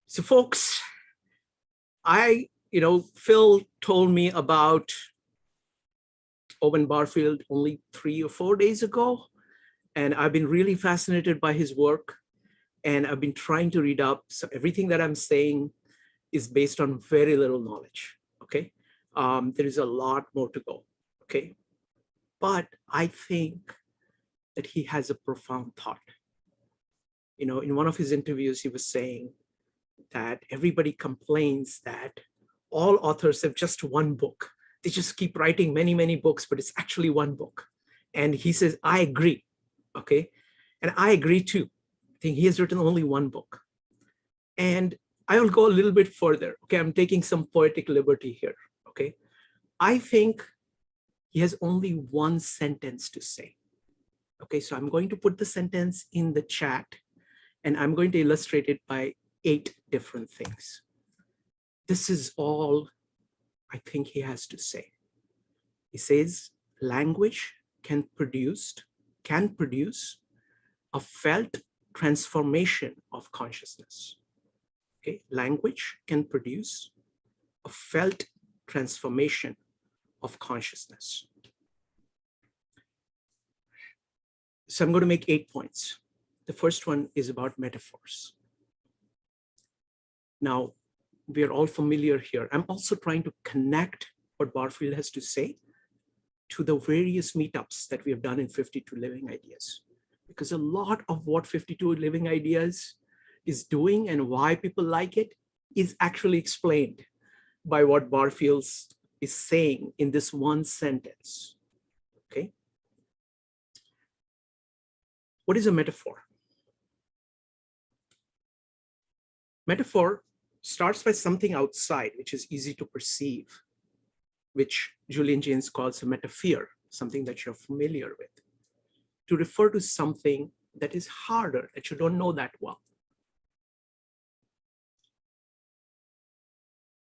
So folks, Phil told me about Owen Barfield only 3 or 4 days ago, and I've been really fascinated by his work, and I've been trying to read up. So everything that I'm saying is based on very little knowledge, okay? There is a lot more to go, okay? But I think that he has a profound thought. You know, in one of his interviews, he was saying that everybody complains that all authors have just one book. They just keep writing many, many books, but it's actually one book. And he says, I agree, okay? And I agree too. I think he has written only one book. And I will go a little bit further, okay? I'm taking some poetic liberty here, okay? I think he has only one sentence to say. Okay, so I'm going to put the sentence in the chat, and I'm going to illustrate it by 8 different things. This is all I think he has to say. He says, language can produce a felt transformation of consciousness. Okay, language can produce a felt transformation of consciousness. So I'm going to make 8 points. The first one is about metaphors. Now, we are all familiar here. I'm also trying to connect what Barfield has to say to the various meetups that we have done in 52 Living Ideas. Because a lot of what 52 Living Ideas is doing and why people like it is actually explained by what Barfield is saying in this one sentence, okay? What is a metaphor? Metaphor starts by something outside, which is easy to perceive, which Julian Jaynes calls a metaphor, something that you're familiar with, to refer to something that is harder, that you don't know that well.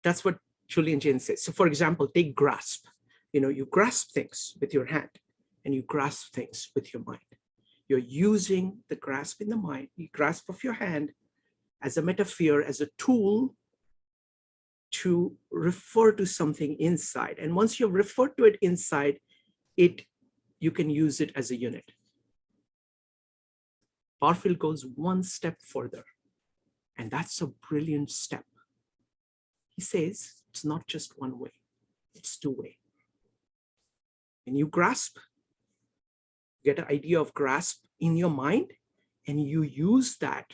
That's what Julian Jaynes says. So for example, take grasp. You know, you grasp things with your hand and you grasp things with your mind. You're using the grasp in the mind, the grasp of your hand as a metaphor, as a tool to refer to something inside. And once you've referred to it inside, you can use it as a unit. Barfield goes one step further, and that's a brilliant step. He says it's not just one way, it's 2-way. When you grasp, get an idea of grasp in your mind, and you use that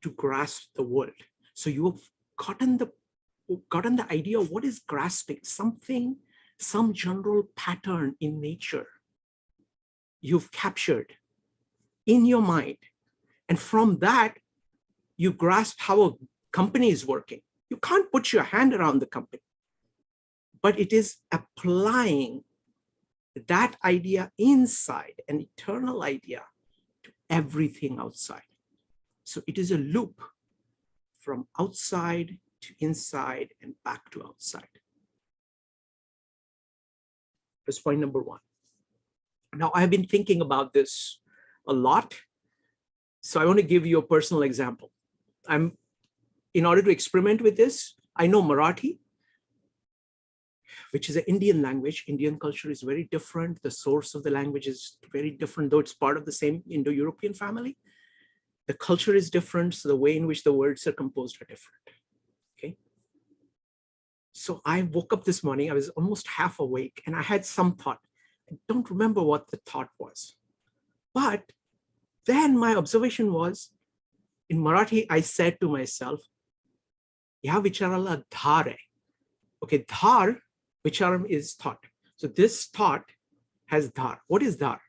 to grasp the world. So you've gotten the idea of what is grasping, something, some general pattern in nature you've captured in your mind. And from that, you grasp how a company is working. You can't put your hand around the company, but it is applying that idea inside, an eternal idea, to everything outside. So it is a loop from outside to inside and back to outside. That's point number 1. Now, I've been thinking about this a lot, so I want to give you a personal example. In order to experiment with this, I know Marathi, which is an Indian language. Indian culture is very different. The source of the language is very different, though it's part of the same Indo-European family. The culture is different, so the way in which the words are composed are different, okay? So I woke up this morning, I was almost half awake, and I had some thought. I don't remember what the thought was. But then my observation was, in Marathi, I said to myself, Ya vicharala dhar hai. Okay, dhar, vicharam is thought. So this thought has dhar. What is dhar?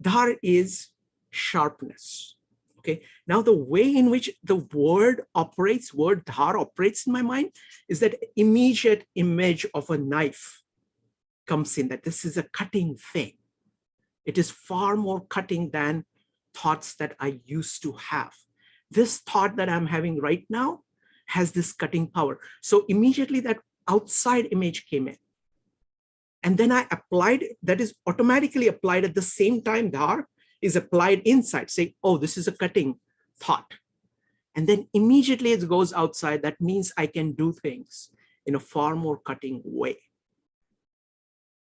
Dhar is sharpness. Okay, now the way in which the word dhar operates in my mind is that immediate image of a knife comes in, that this is a cutting thing. It is far more cutting than thoughts that I used to have. This thought that I'm having right now has this cutting power. So immediately that outside image came in. And then I applied, that is automatically applied at the same time dhar is applied inside, saying, oh, this is a cutting thought. And then immediately it goes outside. That means I can do things in a far more cutting way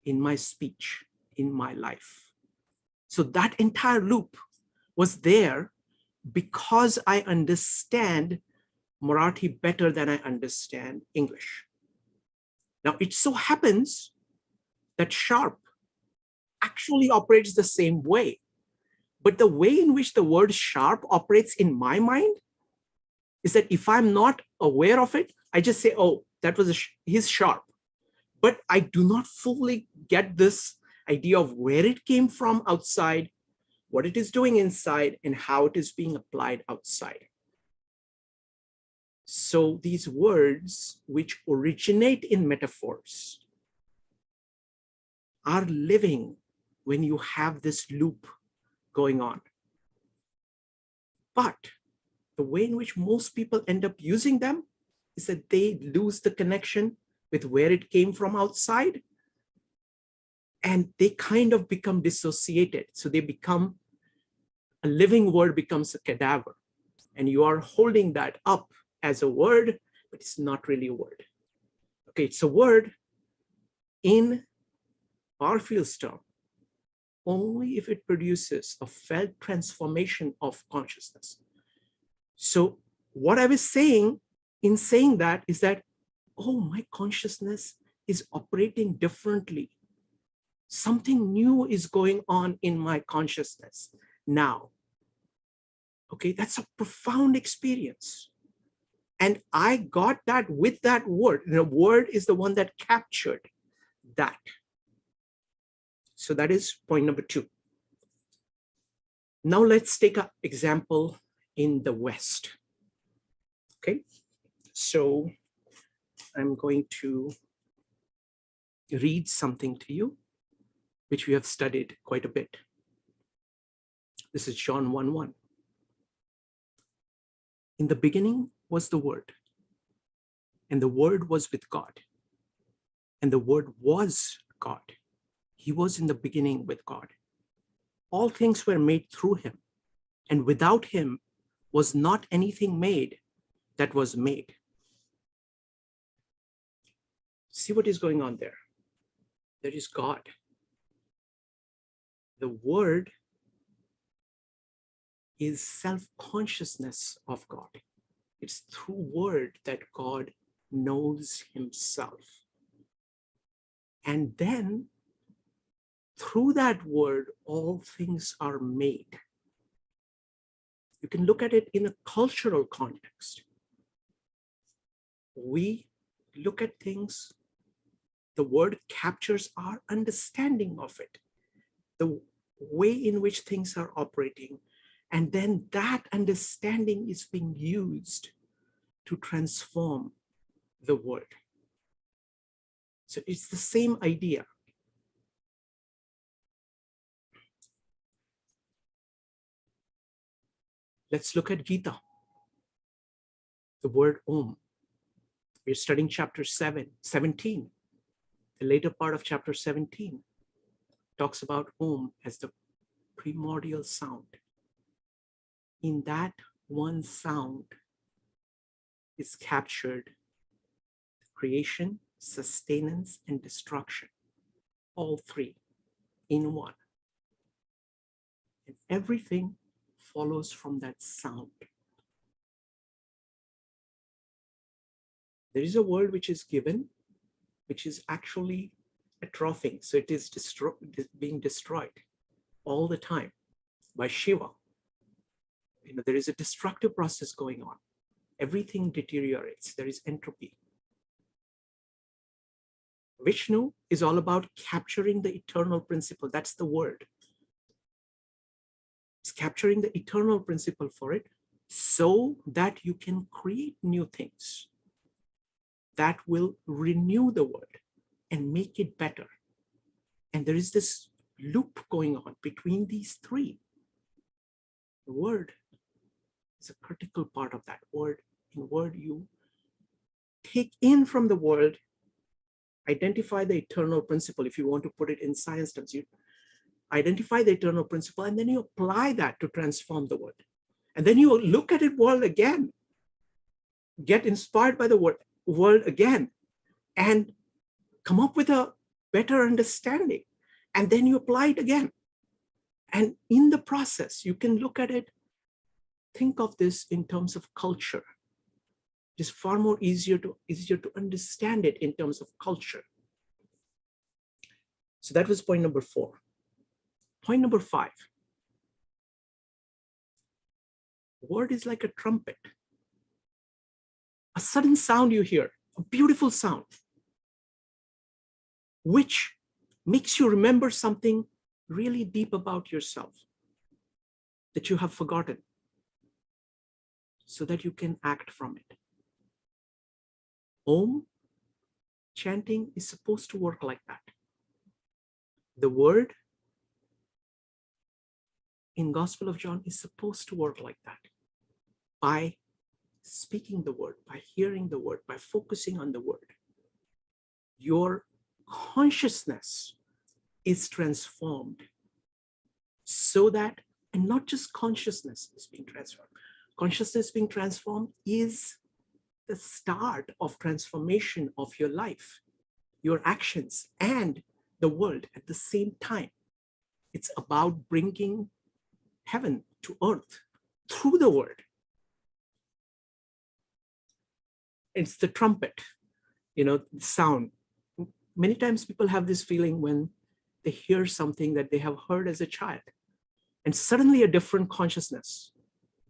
in my speech, in my life. So that entire loop was there because I understand Marathi better than I understand English. Now, it so happens that sharp actually operates the same way. But the way in which the word sharp operates in my mind is that if I'm not aware of it, I just say, oh, that was he's sharp. But I do not fully get this idea of where it came from outside, what it is doing inside, and how it is being applied outside. So these words, which originate in metaphors, are living when you have this loop going on. But the way in which most people end up using them is that they lose the connection with where it came from outside, and they kind of become dissociated. So they become, a living word becomes a cadaver, and you are holding that up as a word, but it's not really a word. Okay, it's a word in Barfield's term only if it produces a felt transformation of consciousness. So what I was saying in saying that is that, oh, my consciousness is operating differently. Something new is going on in my consciousness now. Okay, that's a profound experience. And I got that with that word. The word is the one that captured that. So that is point number 2. Now let's take an example in the West. Okay, so I'm going to read something to you, which we have studied quite a bit. This is John 1:1. In the beginning was the Word, and the Word was with God, and the Word was God. He was in the beginning with God. All things were made through him, and without him was not anything made that was made. See what is going on there? There is God. The Word is self-consciousness of God. It's through Word that God knows himself. And then through that Word, all things are made. You can look at it in a cultural context. We look at things, the Word captures our understanding of it, the way in which things are operating, and then that understanding is being used to transform the world. So it's the same idea. Let's look at Gita, the word Om. We're studying chapter 17. The later part of chapter 17 talks about Om as the primordial sound. In that one sound is captured creation, sustenance, and destruction, all three in one. And everything follows from that sound. There is a word which is given, which is actually atrophying. So it is being destroyed all the time by Shiva. There is a destructive process going on. Everything deteriorates. There is entropy. Vishnu is all about capturing the eternal principle. That's the word. It's capturing the eternal principle for it so that you can create new things that will renew the world and make it better. And there is this loop going on between these three. The word is a critical part of that word. In word, you take in from the world, identify the eternal principle. If you want to put it in science terms, you identify the eternal principle, and then you apply that to transform the world. And then you look at it world again, get inspired by the world again, and come up with a better understanding. And then you apply it again. And in the process, you can look at it, think of this in terms of culture. It's far more easier to understand it in terms of culture. So that was point number 4. Point number 5. Word is like a trumpet. A sudden sound you hear, a beautiful sound, which makes you remember something really deep about yourself that you have forgotten, so that you can act from it. Om chanting is supposed to work like that. The word in Gospel of John is supposed to work like that. By speaking the word, by hearing the word, by focusing on the word, your consciousness is transformed so that, and not just consciousness is being transformed. Consciousness being transformed is the start of transformation of your life, your actions, and the world at the same time. It's about bringing heaven to earth through the word. It's the trumpet, sound. Many times people have this feeling when they hear something that they have heard as a child, and suddenly a different consciousness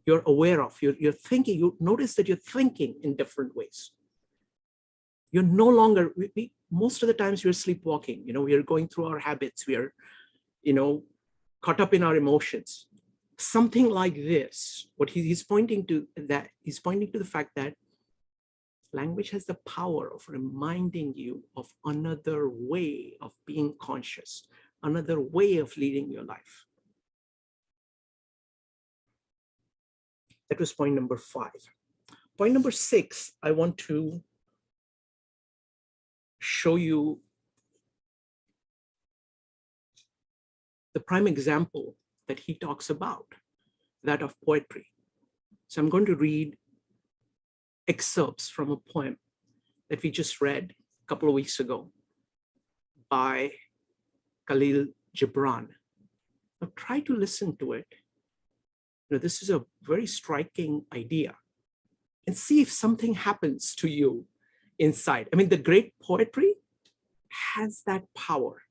you're aware of, you're thinking, you notice that you're thinking in different ways. You're no longer, most of the times we're sleepwalking, we are going through our habits, we are, caught up in our emotions. Something like this, what he's pointing to, the fact that language has the power of reminding you of another way of being conscious, another way of leading your life. That was point number 5. Point number 6, I want to show you the prime example that he talks about, that of poetry. So I'm going to read excerpts from a poem that we just read a couple of weeks ago by Khalil Gibran. Now try to listen to it. This is a very striking idea, and see if something happens to you inside. I mean, the great poetry has that power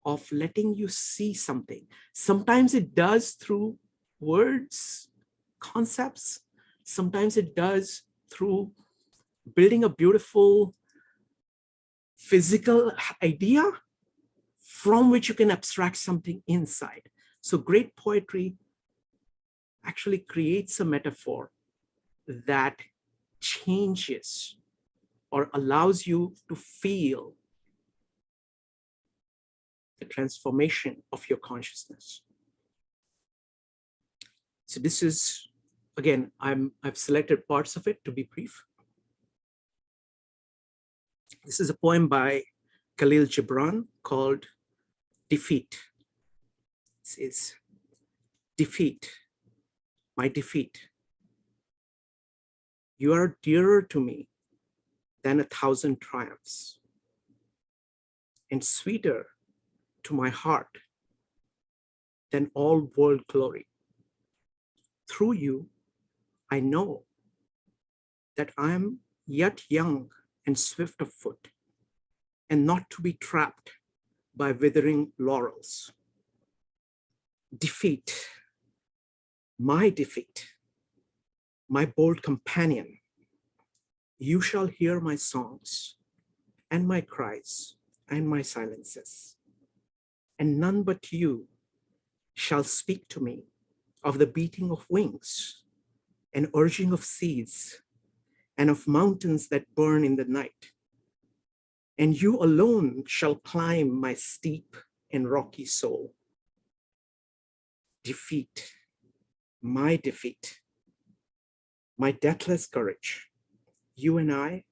of letting you see something. Sometimes it does through words, concepts. Sometimes it does through building a beautiful physical idea from which you can abstract something inside. So great poetry actually creates a metaphor that changes or allows you to feel the transformation of your consciousness. So this is, again, I've selected parts of it to be brief. This is a poem by Khalil Gibran called Defeat. It says, defeat, my defeat. You are dearer to me than 1,000 triumphs, and sweeter to my heart than all world glory. Through you, I know that I am yet young and swift of foot, and not to be trapped by withering laurels. Defeat, my bold companion, you shall hear my songs and my cries and my silences, and none but you shall speak to me of the beating of wings and urging of seas and of mountains that burn in the night. And you alone shall climb my steep and rocky soul. Defeat, my deathless courage, you and I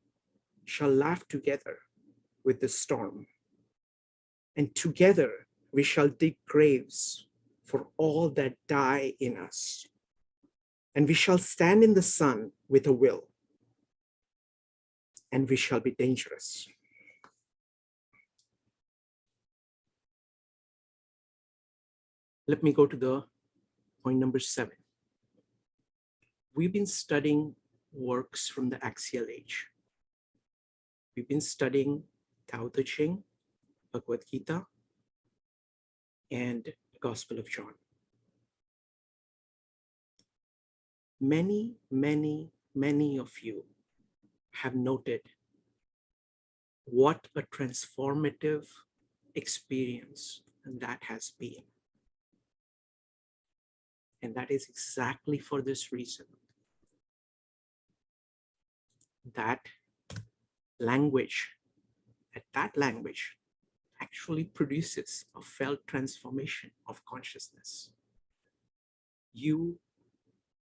shall laugh together with the storm, and together we shall dig graves for all that die in us. And we shall stand in the sun with a will, and we shall be dangerous. Let me go to the point number 7. We've been studying works from the axial age. We've been studying Tao Te Ching, Bhagavad Gita, and the Gospel of John. Many, many, many of you have noted what a transformative experience that has been. And that is exactly for this reason that language actually produces a felt transformation of consciousness.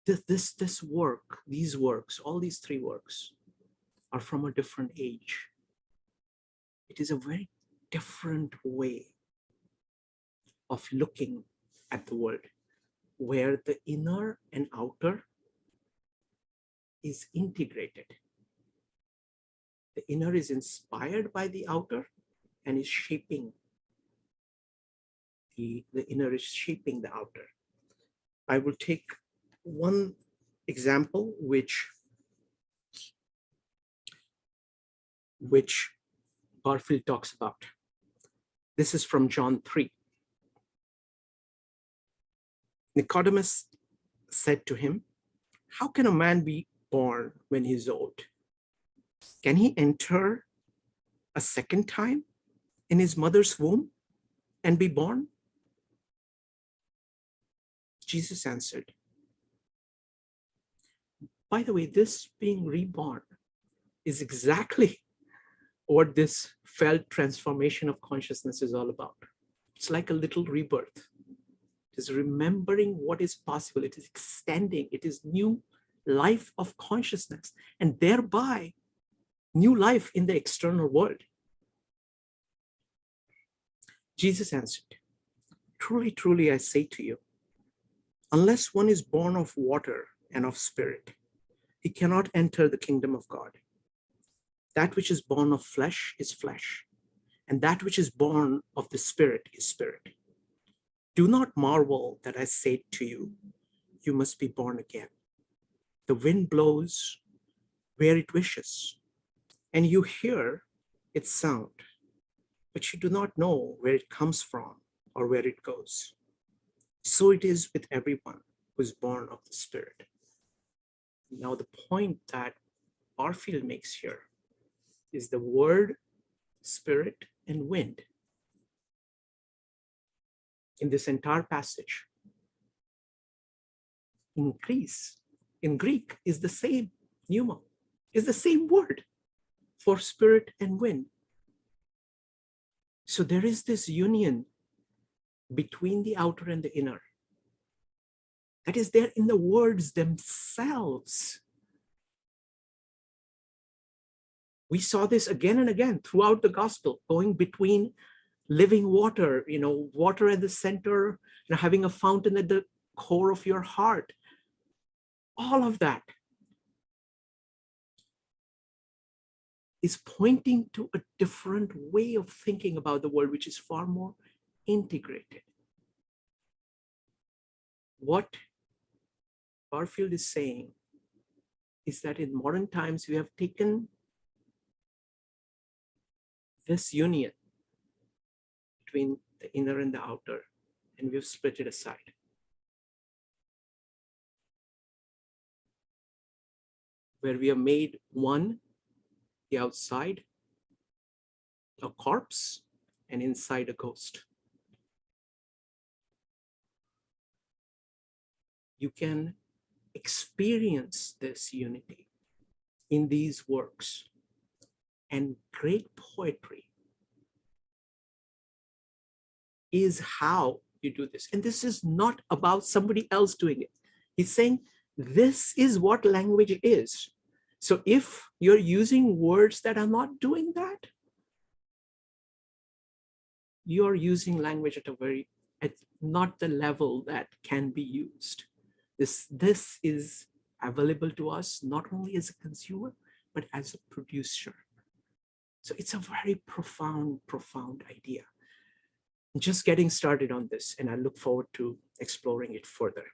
This work, these works, all these 3 works are from a different age. It is a very different way of looking at the world, where the inner and outer is integrated. The inner is inspired by the outer and is shaping the inner is shaping the outer. I will take one example which Barfield talks about. This is from John 3. Nicodemus said to him, "How can a man be born when he is old? Can he enter a second time in his mother's womb and be born?" Jesus answered, by the way, this being reborn is exactly what this felt transformation of consciousness is all about. It's like a little rebirth. It is remembering what is possible. It is extending. It is new life of consciousness, and thereby new life in the external world. Jesus answered, "Truly, truly, I say to you, unless one is born of water and of spirit, he cannot enter the kingdom of God. That which is born of flesh is flesh, and that which is born of the spirit is spirit. Do not marvel that I say to you, you must be born again. The wind blows where it wishes, and you hear its sound, but you do not know where it comes from or where it goes. So it is with everyone who is born of the Spirit." Now, the point that Barfield makes here is the word spirit and wind in this entire passage. In Greek is the same pneuma, is the same word for spirit and wind. So there is this union between the outer and the inner that is there in the words themselves. We saw this again and again throughout the gospel, going between living water, water at the center, having a fountain at the core of your heart. All of that is pointing to a different way of thinking about the world, which is far more integrated. What Barfield is saying is that in modern times, we have taken this union between the inner and the outer, and we've split it aside. Where we have made one, the outside, a corpse, and inside a ghost. You can experience this unity in these works, and great poetry is how you do this. And this is not about somebody else doing it. He's saying this is what language is. So if you're using words that are not doing that, you're using language at not the level that can be used. This is available to us not only as a consumer, but as a producer. So it's a very profound idea. I'm just getting started on this, and I look forward to exploring it further.